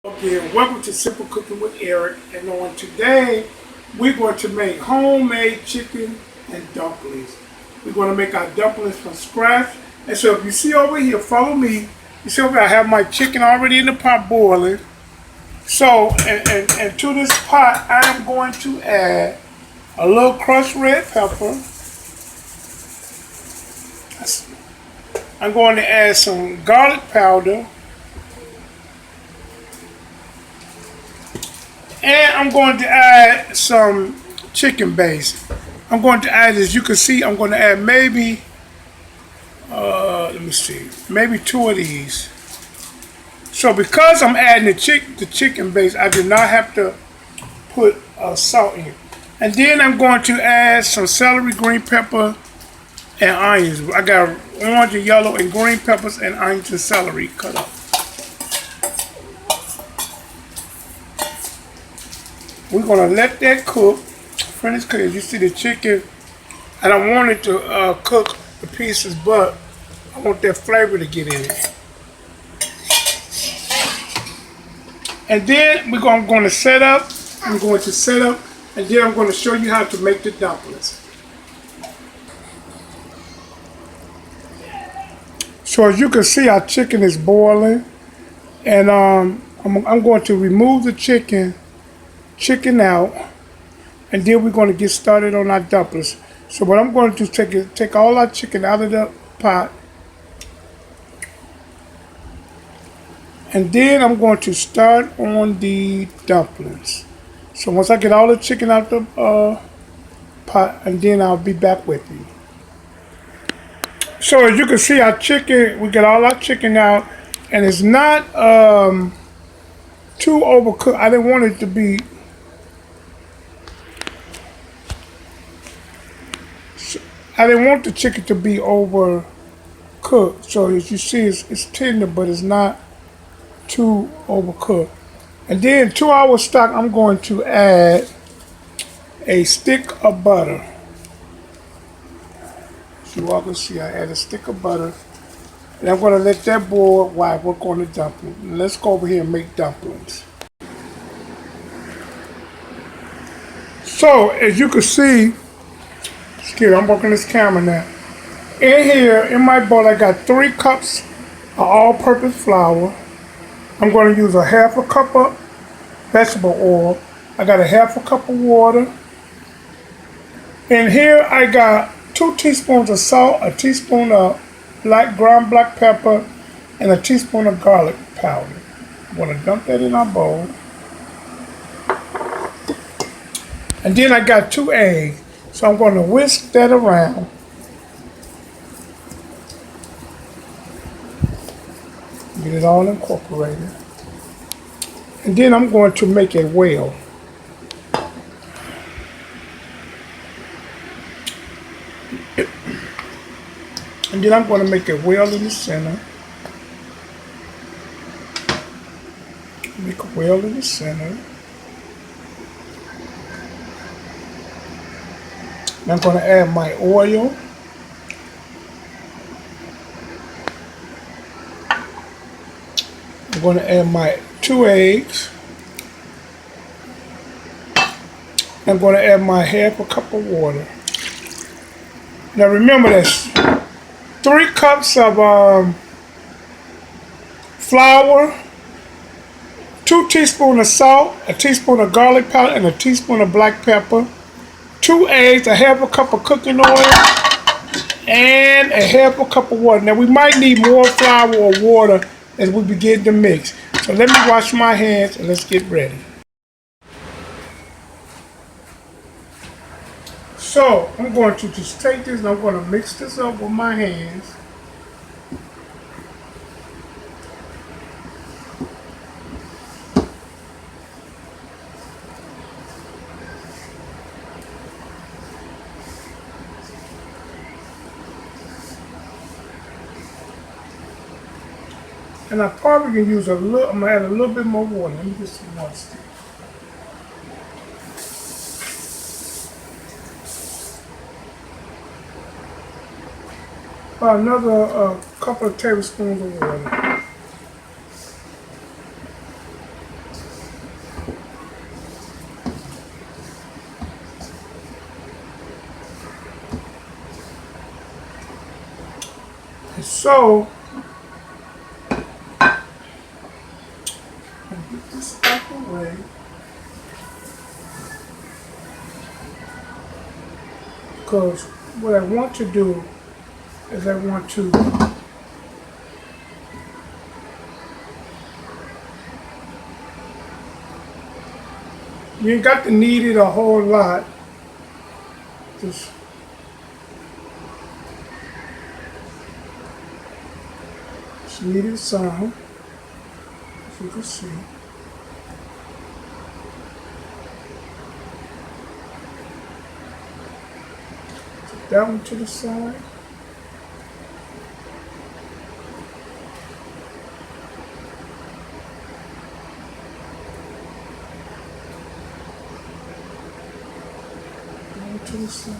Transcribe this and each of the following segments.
Okay, and welcome to Simple Cooking with Eric. And on today, we're going to make homemade chicken and dumplings. We're going to make our dumplings from scratch. And so if you see over here, follow me. You see over here, I have my chicken already in the pot boiling. So, and to this pot, I am going to add a little crushed red pepper. I'm going to add some garlic powder. And I'm going to add some chicken base. I'm going to add, as you can see, I'm going to add maybe, let me see, maybe 2 of these. So because I'm adding the chicken base, I do not have to put salt in. And then I'm going to add some celery, green pepper, and onions. I got orange and yellow and green peppers and onions and celery cut up. We're going to let that cook, finish cooking. You see the chicken, I don't want it to cook the pieces, but I want that flavor to get in it. And then I'm going to set up, and then I'm going to show you how to make the dumplings. So as you can see, our chicken is boiling, and I'm going to remove the chicken out, and then we're going to get started on our dumplings. So what I'm going to do is take all our chicken out of the pot, and then I'm going to start on the dumplings. So once I get all the chicken out the pot, and then I'll be back with you. So as you can see, our chicken, we get all our chicken out, and it's not too overcooked. I didn't want it to be I didn't want the chicken to be overcooked. So as you see, it's tender, but it's not too overcooked. And then to our stock, I'm going to add a stick of butter. As you all can see, I add a stick of butter. And I'm going to let that boil while I work on the dumpling. Let's go over here and make dumplings. So as you can see, I'm working this camera now. In here, in my bowl, I got 3 cups of all-purpose flour. I'm going to use a half a cup of vegetable oil. I got a half a cup of water. In here, I got 2 teaspoons of salt, a teaspoon of ground black pepper, and a teaspoon of garlic powder. I'm going to dump that in our bowl. And then I got 2 eggs. So I'm going to whisk that around. Get it all incorporated. And then I'm going to make a well. And then I'm going to make a well in the center. Make a well in the center. I'm going to add my oil. I'm going to add my 2 eggs. I'm going to add my half a cup of water. Now remember this, 3 cups of flour, 2 teaspoons of salt, a teaspoon of garlic powder, and a teaspoon of black pepper. 2 eggs, a half a cup of cooking oil, and a half a cup of water. Now we might need more flour or water as we begin to mix. So let me wash my hands and let's get ready. So I'm going to just take this and I'm going to mix this up with my hands. And I probably can use I'm going to add a little bit more water. Let me get some more stick. About another couple of tablespoons of water. And so, I'll get this out the way. Because what I want to do is I want to you ain't got to knead it a whole lot. Just knead it some, as you can see. Take that one to the side. To the side.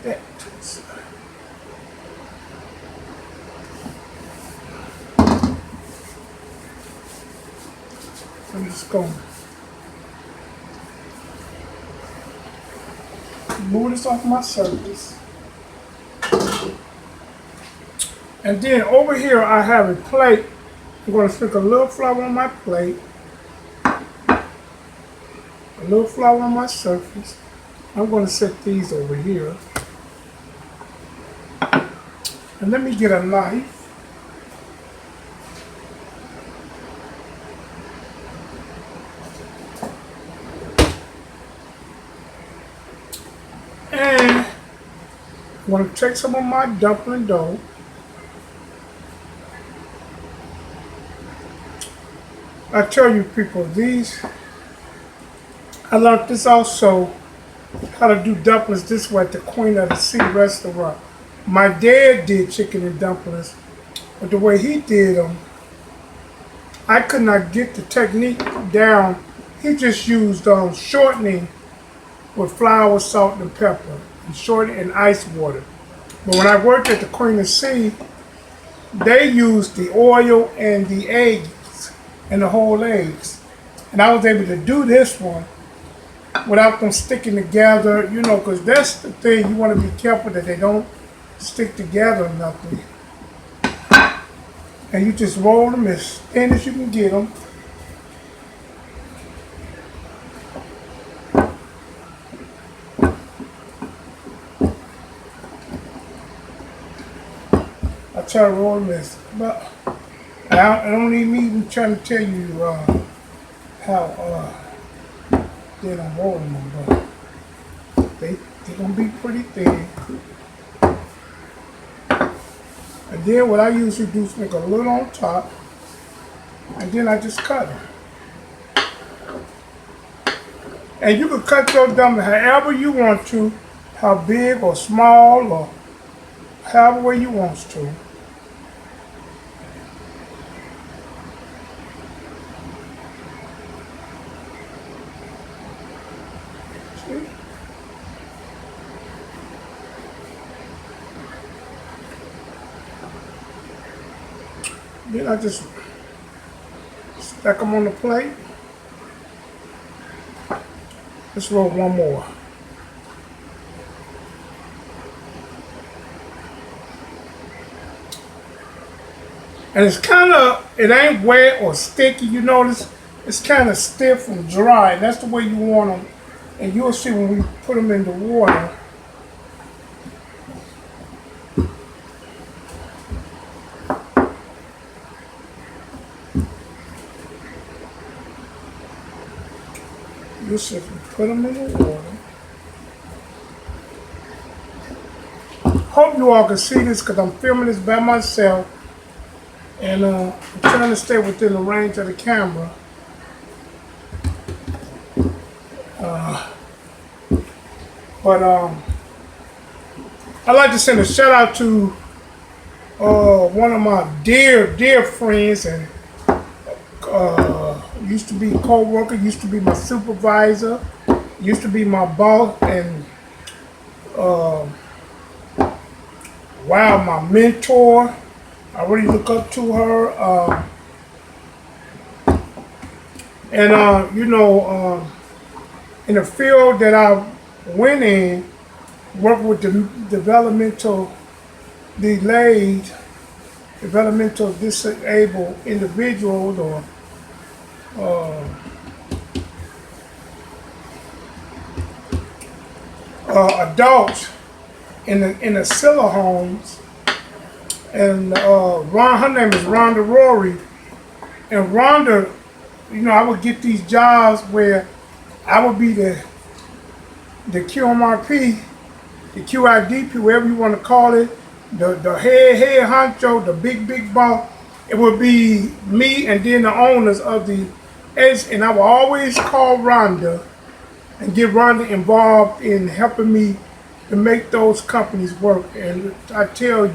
That to the side. I'm just going to move this off my surface. And then over here I have a plate. I'm going to stick a little flour on my plate. A little flour on my surface. I'm going to set these over here. And let me get a knife. And I'm going to take some of my dumpling dough. I tell you people, I learned this also, how to do dumplings this way at the Queen of the Sea restaurant. My dad did chicken and dumplings, but the way he did them, I could not get the technique down. He just used shortening with flour, salt, and pepper, and shortening and ice water. But when I worked at the Queen of the Sea, they used the oil and the eggs, and the whole eggs. And I was able to do this one without them sticking together, because that's the thing. You want to be careful that they don't stick together or nothing. And you just roll them as thin as you can get them. I try to roll them as, but I don't even trying to tell you how thin I'm rolling them, but they're gonna be pretty thin. And then what I usually do is make a little on top, and then I just cut them. And you can cut your dumpling however you want to, how big or small or however way you want to. Then I just stack them on the plate. Let's roll one more. And it's it ain't wet or sticky, you notice? It's kind of stiff and dry. And that's the way you want them. And you'll see when we put them in the water. You'll see if we put them in the water. Hope you all can see this because I'm filming this by myself. And I'm trying to stay within the range of the camera. But I'd like to send a shout out to one of my dear friends, and used to be a co-worker, used to be my supervisor, used to be my boss, and wow, my mentor. I really look up to her. And in the field that I went in, work with the developmental delayed, developmental disabled individuals or adults in the Silla homes. And her name is Rhonda Rory. And Rhonda, I would get these jobs where I would be the QMRP, the QIDP, whatever you want to call it, the head honcho, the big boss. It would be me and then the owners of the edge, and I would always call Rhonda and get Rhonda involved in helping me to make those companies work. And I tell you,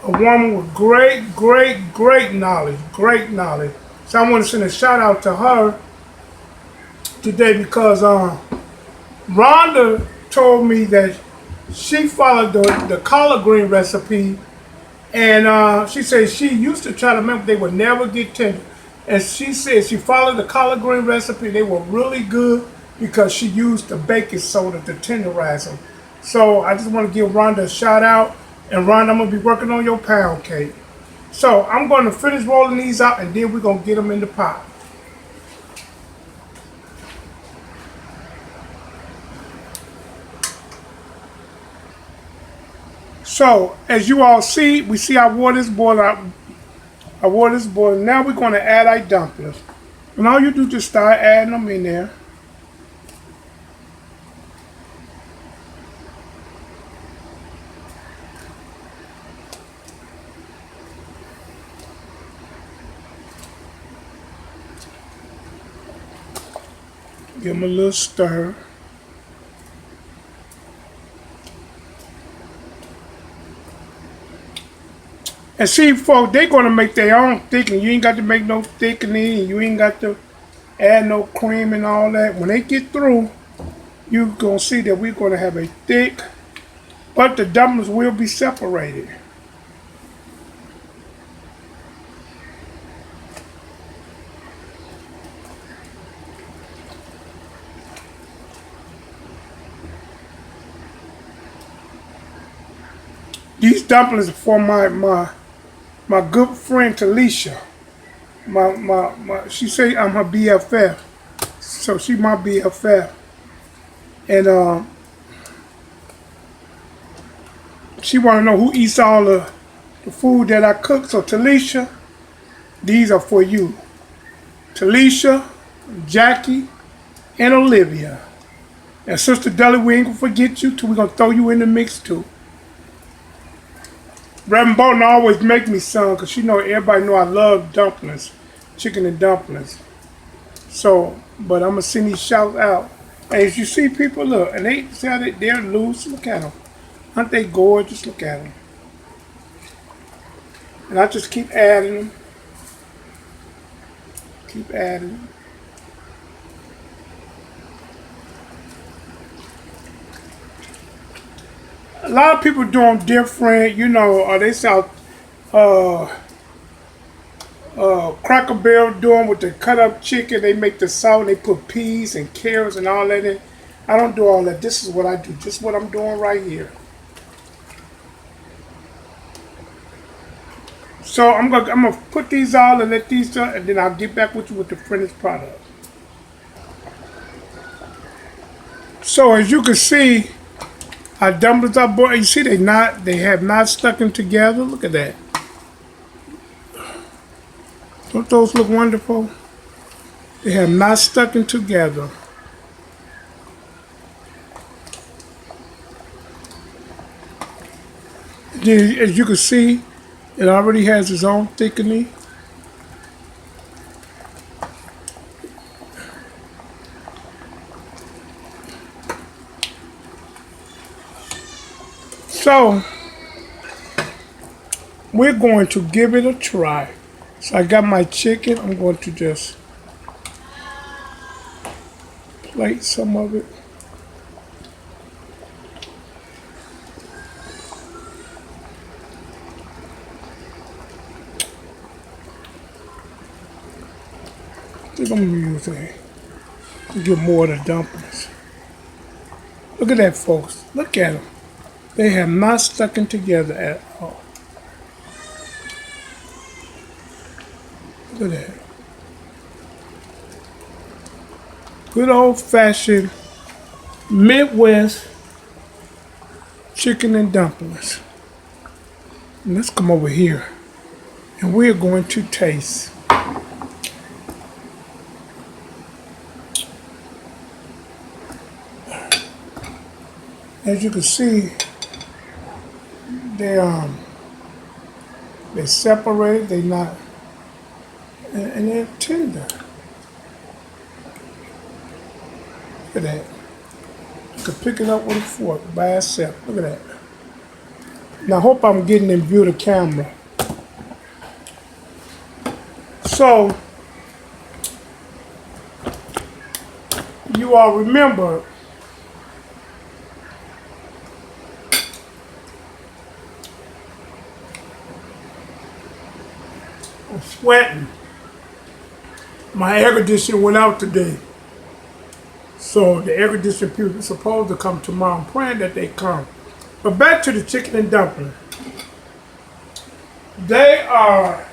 a woman with great knowledge, great knowledge. So I want to send a shout out to her today because Rhonda told me that she followed the collard green recipe, and she said she used to try to make, they would never get tender. And she said she followed the collard green recipe. They were really good because she used the baking soda to tenderize them. So I just want to give Rhonda a shout out. And Rhonda, I'm going to be working on your pound cake. So I'm going to finish rolling these out and then we're going to get them in the pot. So as you all see, we see our water is boiling. Our water is boiling. Now we're going to add our dumplings. And all you do is just start adding them in there. Give them a little stir. And see, folks, they're going to make their own thickening. You ain't got to make no thickening. You ain't got to add no cream and all that. When they get through, you're going to see that we're going to have a thick, but the dumplings will be separated. These dumplings are for my good friend Talisha. She say I'm her BFF, so she my BFF, and she want to know who eats all the food that I cook. So Talisha, these are for you. Talisha, Jackie, and Olivia. And Sister Deli, we ain't gonna forget you too. We're gonna throw you in the mix too. Reverend Bolton always make me some because she know everybody know I love dumplings, chicken and dumplings. So, but I'm gonna send these shouts out. And as you see, people look, and they see how they're loose. Look at them, aren't they gorgeous? Look at them. And I just keep adding them, keep adding them. A lot of people do them different, they sell Cracker Barrel do them with the cut up chicken. They make the salt, they put peas and carrots and all that in. I don't do all that. This is what I do. Just what I'm doing right here. So I'm gonna put these all and let these and then I'll get back with you with the finished product. So as you can see, our dumplings are boiled. You see, they have not stuck in together. Look at that. Don't those look wonderful? They have not stuck in together. Then, as you can see, it already has its own thickening. So, we're going to give it a try. So I got my chicken. I'm going to just plate some of it. think I'm gonna use a get more of the dumplings. Look at that, folks. Look at them. They have not stuck in together at all. Look at that. Good old-fashioned Midwest chicken and dumplings. And let's come over here. And we're going to taste. As you can see, they're separated, they're not, and they're tender. Look at that. You can pick it up with a fork by itself. Look at that. Now I hope I'm getting in view of the camera. So, you all remember I'm sweating. My air conditioner went out today. So the air conditioner people are supposed to come tomorrow. I'm praying that they come. But back to the chicken and dumpling. They are,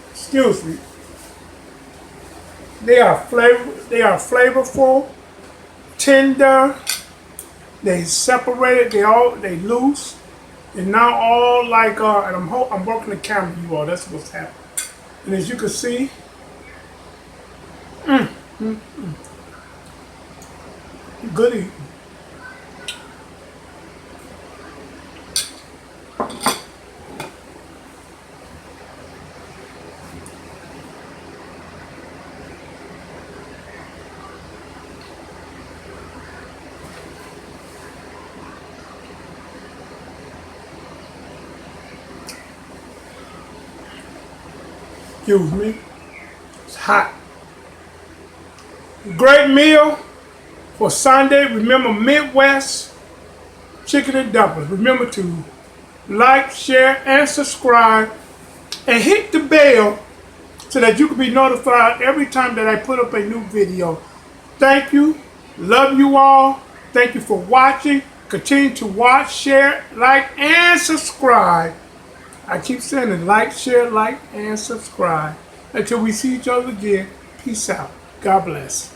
excuse me, they are flavorful, tender, they separated, they loose. They're now all like, and I'm working the camera, you all, that's what's happening. And as you can see, good eating. Excuse me. It's hot. Great meal for Sunday. Remember Midwest chicken and dumplings. Remember to like, share, and subscribe. And hit the bell so that you can be notified every time that I put up a new video. Thank you. Love you all. Thank you for watching. Continue to watch, share, like, and subscribe. I keep saying it, like, share, like, and subscribe. Until we see each other again, peace out. God bless.